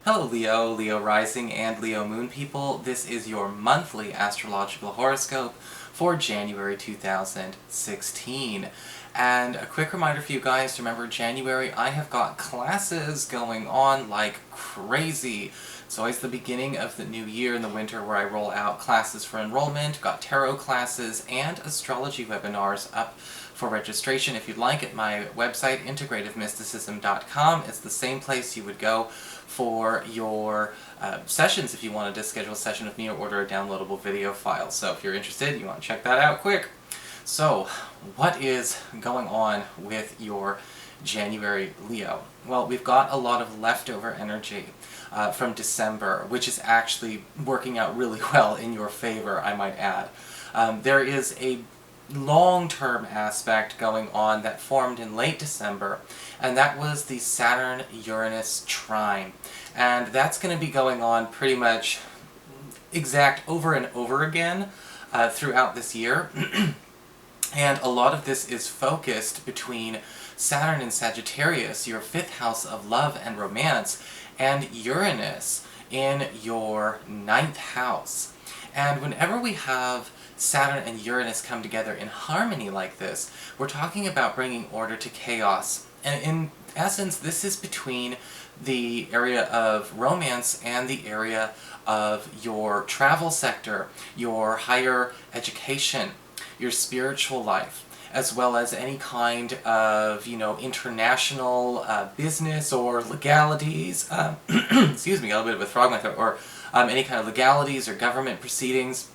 Hello Leo, Leo Rising, and Leo Moon people. This is your monthly astrological horoscope for January 2016. And a quick reminder for you guys to remember January, I have got classes going on like crazy. It's always the beginning of the new year in the winter where I roll out classes for enrollment, got tarot classes, and astrology webinars up for registration if you'd like at my website, integrativemysticism.com. It's the same place you would go for your sessions if you wanted to schedule a session with me or order a downloadable video file. So if you're interested, you want to check that out quick. So, what is going on with your January Leo? Well, we've got a lot of leftover energy from December, which is actually working out really well in your favor, I might add. There is a long-term aspect going on that formed in late December, and that was the Saturn-Uranus trine. And that's going to be going on pretty much exact over and over again throughout this year. And a lot of this is focused between Saturn in Sagittarius, your 5th house of love and romance, and Uranus in your 9th house. And whenever we have Saturn and Uranus come together in harmony like this, we're talking about bringing order to chaos. And in essence, this is between the area of romance and the area of your travel sector, your higher education, your spiritual life, as well as any kind of, international business or legalities, excuse me, got a bit of a frog in my throat, or any kind of legalities or government proceedings,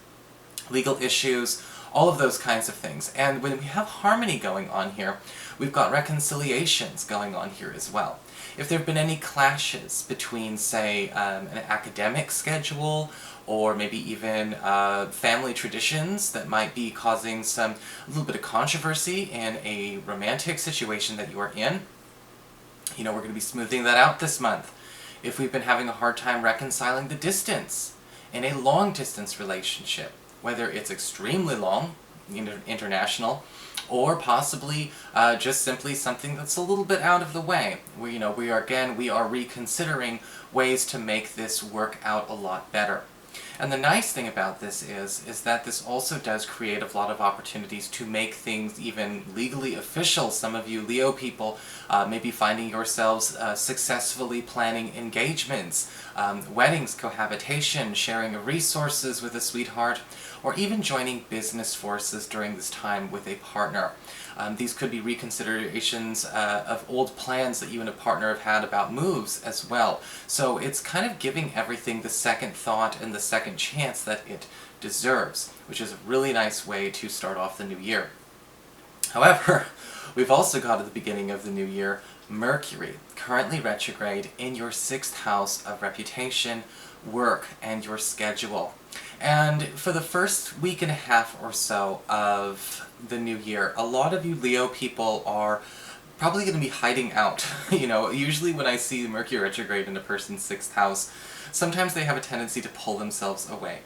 legal issues, all of those kinds of things. And when we have harmony going on here, we've got reconciliations going on here as well. If there have been any clashes between, say, an academic schedule, or maybe even family traditions that might be causing a little bit of controversy in a romantic situation that you are in, we're going to be smoothing that out this month. If we've been having a hard time reconciling the distance in a long-distance relationship, whether it's extremely long, international, or possibly just simply something that's a little bit out of the way. We are reconsidering ways to make this work out a lot better. And the nice thing about this is that this also does create a lot of opportunities to make things even legally official. Some of you Leo people may be finding yourselves successfully planning engagements, weddings, cohabitation, sharing of resources with a sweetheart, or even joining business forces during this time with a partner. These could be reconsiderations of old plans that you and a partner have had about moves as well. So it's kind of giving everything the second thought and the second chance that it deserves, which is a really nice way to start off the new year. However, we've also got at the beginning of the new year Mercury, currently retrograde in your 6th house of reputation, work, and your schedule. And for the first week and a half or so of the new year, a lot of you Leo people are probably going to be hiding out. Usually when I see Mercury retrograde in a person's 6th house, sometimes they have a tendency to pull themselves away.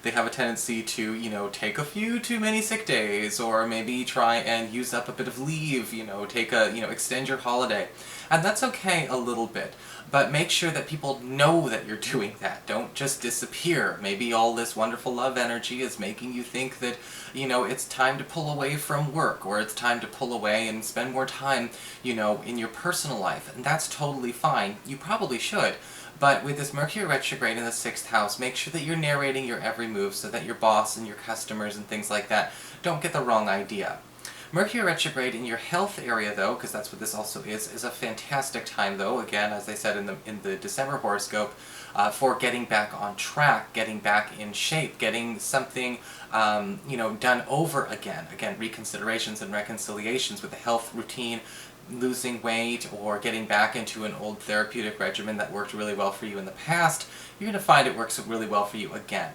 They have a tendency to, take a few too many sick days, or maybe try and use up a bit of leave, extend your holiday. And that's okay a little bit, but make sure that people know that you're doing that. Don't just disappear. Maybe all this wonderful love energy is making you think that, it's time to pull away from work, or it's time to pull away and spend more time, in your personal life. And that's totally fine. You probably should. But with this Mercury retrograde in the 6th house, make sure that you're narrating your every move so that your boss and your customers and things like that don't get the wrong idea. Mercury retrograde in your health area, though, because that's what this also is a fantastic time, though, again, as I said in the December horoscope, for getting back on track, getting back in shape, getting something, done over again. Again, reconsiderations and reconciliations with the health routine, losing weight, or getting back into an old therapeutic regimen that worked really well for you in the past. You're going to find it works really well for you again.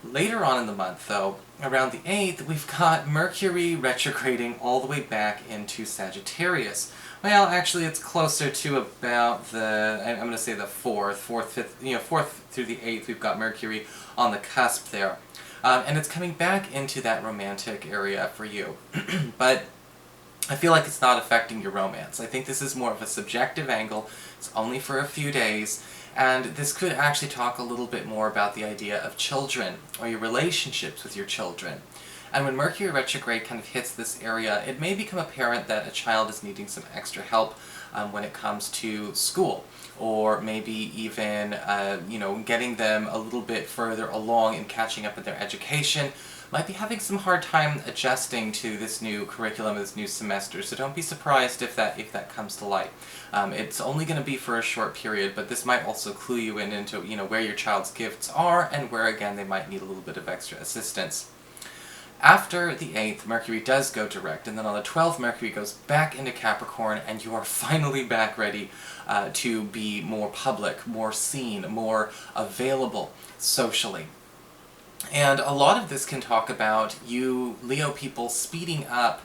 Later on in the month, though, around the 8th, we've got Mercury retrograding all the way back into Sagittarius. Well, actually, it's closer to about I'm going to say the 4th, 4th through the 8th, we've got Mercury on the cusp there. And it's coming back into that romantic area for you. But I feel like it's not affecting your romance. I think this is more of a subjective angle. It's only for a few days, And this could actually talk a little bit more about the idea of children, or your relationships with your children. And when Mercury retrograde kind of hits this area, it may become apparent that a child is needing some extra help when it comes to school, or maybe even getting them a little bit further along in catching up with their education. Might be having some hard time adjusting to this new curriculum, this new semester, so don't be surprised if that comes to light. It's only going to be for a short period, but this might also clue you into where your child's gifts are, and where again they might need a little bit of extra assistance. After the 8th, Mercury does go direct, and then on the 12th, Mercury goes back into Capricorn, and you are finally back ready to be more public, more seen, more available socially. And a lot of this can talk about you, Leo people, speeding up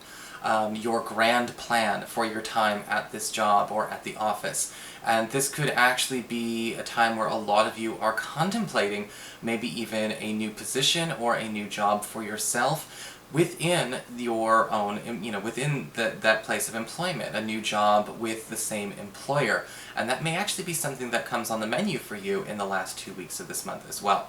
your grand plan for your time at this job or at the office. And this could actually be a time where a lot of you are contemplating maybe even a new position or a new job for yourself within your own, within that place of employment, a new job with the same employer. And that may actually be something that comes on the menu for you in the last 2 weeks of this month as well.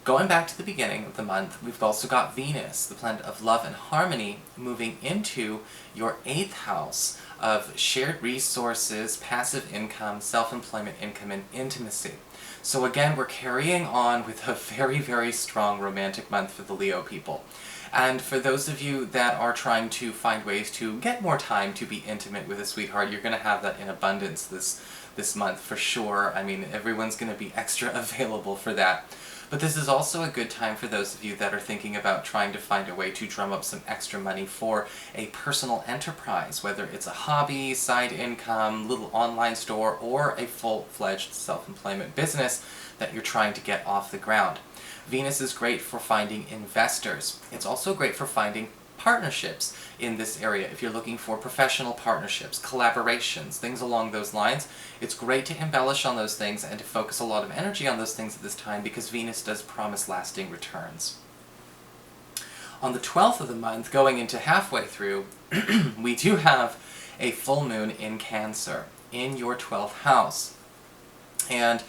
Going back to the beginning of the month, we've also got Venus, the planet of love and harmony, moving into your 8th house of shared resources, passive income, self-employment income, and intimacy. So again, we're carrying on with a very, very strong romantic month for the Leo people. And for those of you that are trying to find ways to get more time to be intimate with a sweetheart, you're going to have that in abundance this month for sure. I mean, everyone's going to be extra available for that. But this is also a good time for those of you that are thinking about trying to find a way to drum up some extra money for a personal enterprise, whether it's a hobby, side income, little online store, or a full-fledged self-employment business that you're trying to get off the ground. Venus is great for finding investors. It's also great for finding partnerships in this area. If you're looking for professional partnerships, collaborations, things along those lines, it's great to embellish on those things and to focus a lot of energy on those things at this time, because Venus does promise lasting returns. On the 12th of the month, going into halfway through, we do have a full moon in Cancer, in your 12th house. And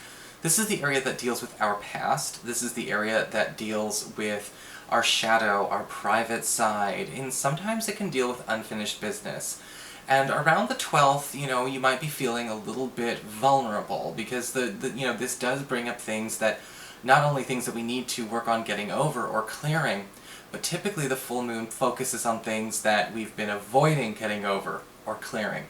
this is the area that deals with our past. This is the area that deals with our shadow, our private side, and sometimes it can deal with unfinished business. And around the 12th, you might be feeling a little bit vulnerable, because this does bring up things that, not only things that we need to work on getting over or clearing, but typically the full moon focuses on things that we've been avoiding getting over or clearing.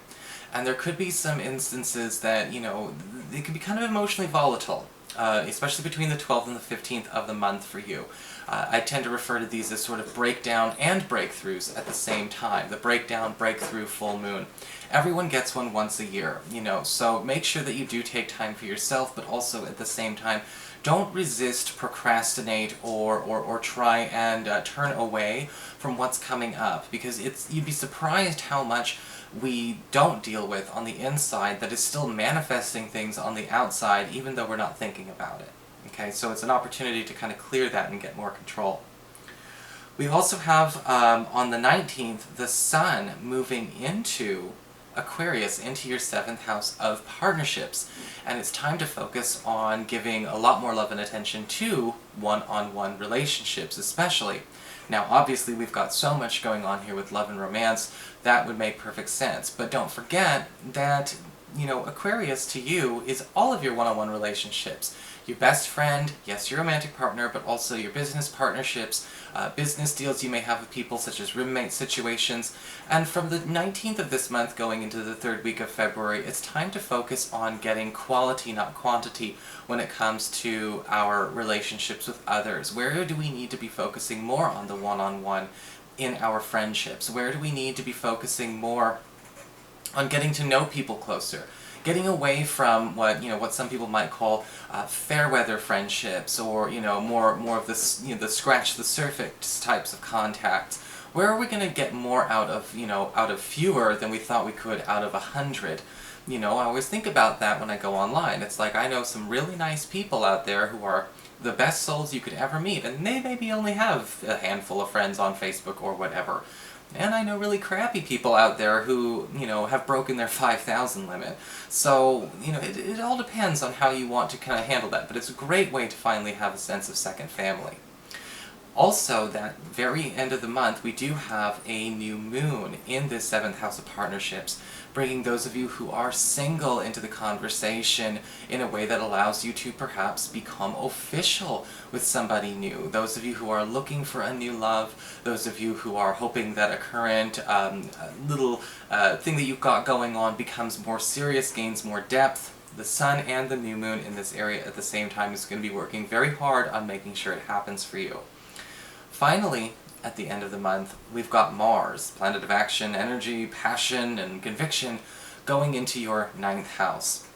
And there could be some instances that, they can be kind of emotionally volatile, especially between the 12th and the 15th of the month for you. I tend to refer to these as sort of breakdown and breakthroughs at the same time. The breakdown, breakthrough, full moon. Everyone gets one once a year, so make sure that you do take time for yourself, but also at the same time, don't resist, procrastinate, or try and turn away from what's coming up, because you'd be surprised how much we don't deal with on the inside that is still manifesting things on the outside, even though we're not thinking about it. Okay, so it's an opportunity to kind of clear that and get more control. We also have, on the 19th, the Sun moving into Aquarius, into your 7th house of partnerships. And it's time to focus on giving a lot more love and attention to one-on-one relationships, especially. Now, obviously, we've got so much going on here with love and romance, that would make perfect sense. But don't forget that, Aquarius to you is all of your one-on-one relationships. Your best friend, yes, your romantic partner, but also your business partnerships, business deals you may have with people, such as roommate situations. And from the 19th of this month going into the 3rd week of February, it's time to focus on getting quality, not quantity, when it comes to our relationships with others. Where do we need to be focusing more on the one-on-one in our friendships? Where do we need to be focusing more on getting to know people closer? Getting away from what some people might call fair weather friendships, or more of this the scratch the surface types of contacts. Where are we going to get more out of fewer than we thought we could out of 100? I always think about that when I go online. It's like, I know some really nice people out there who are the best souls you could ever meet, and they maybe only have a handful of friends on Facebook or whatever. And I know really crappy people out there who, have broken their 5,000 limit. So, it all depends on how you want to kind of handle that, but it's a great way to finally have a sense of second family. Also, that very end of the month, we do have a new moon in this 7th house of partnerships, bringing those of you who are single into the conversation in a way that allows you to perhaps become official with somebody new. Those of you who are looking for a new love, those of you who are hoping that a current little thing that you've got going on becomes more serious, gains more depth. The sun and the new moon in this area at the same time is going to be working very hard on making sure it happens for you. Finally, at the end of the month, we've got Mars, planet of action, energy, passion, and conviction, going into your 9th house.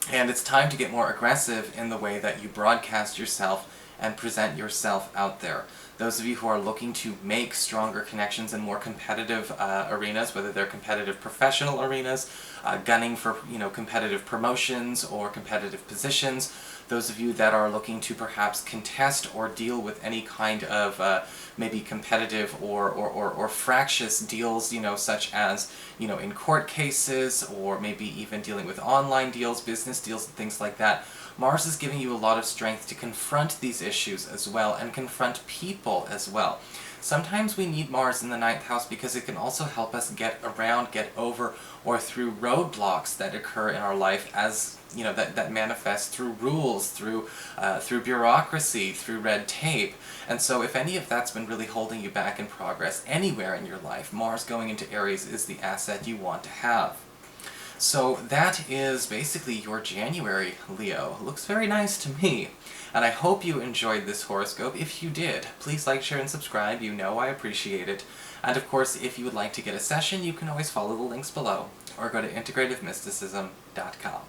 And it's time to get more aggressive in the way that you broadcast yourself and present yourself out there. Those of you who are looking to make stronger connections in more competitive arenas, whether they're competitive professional arenas, gunning for competitive promotions or competitive positions, those of you that are looking to perhaps contest or deal with any kind of maybe competitive or fractious deals, such as, in court cases, or maybe even dealing with online deals, business deals, and things like that. Mars is giving you a lot of strength to confront these issues as well, and confront people as well. Sometimes we need Mars in the 9th house because it can also help us get around, get over, or through roadblocks that occur in our life as, that manifest through rules, through bureaucracy, through red tape. And so if any of that's been really holding you back in progress anywhere in your life, Mars going into Aries is the asset you want to have. So that is basically your January, Leo. Looks very nice to me. And I hope you enjoyed this horoscope. If you did, please like, share, and subscribe. You know I appreciate it. And of course, if you would like to get a session, you can always follow the links below, or go to integrativemysticism.com.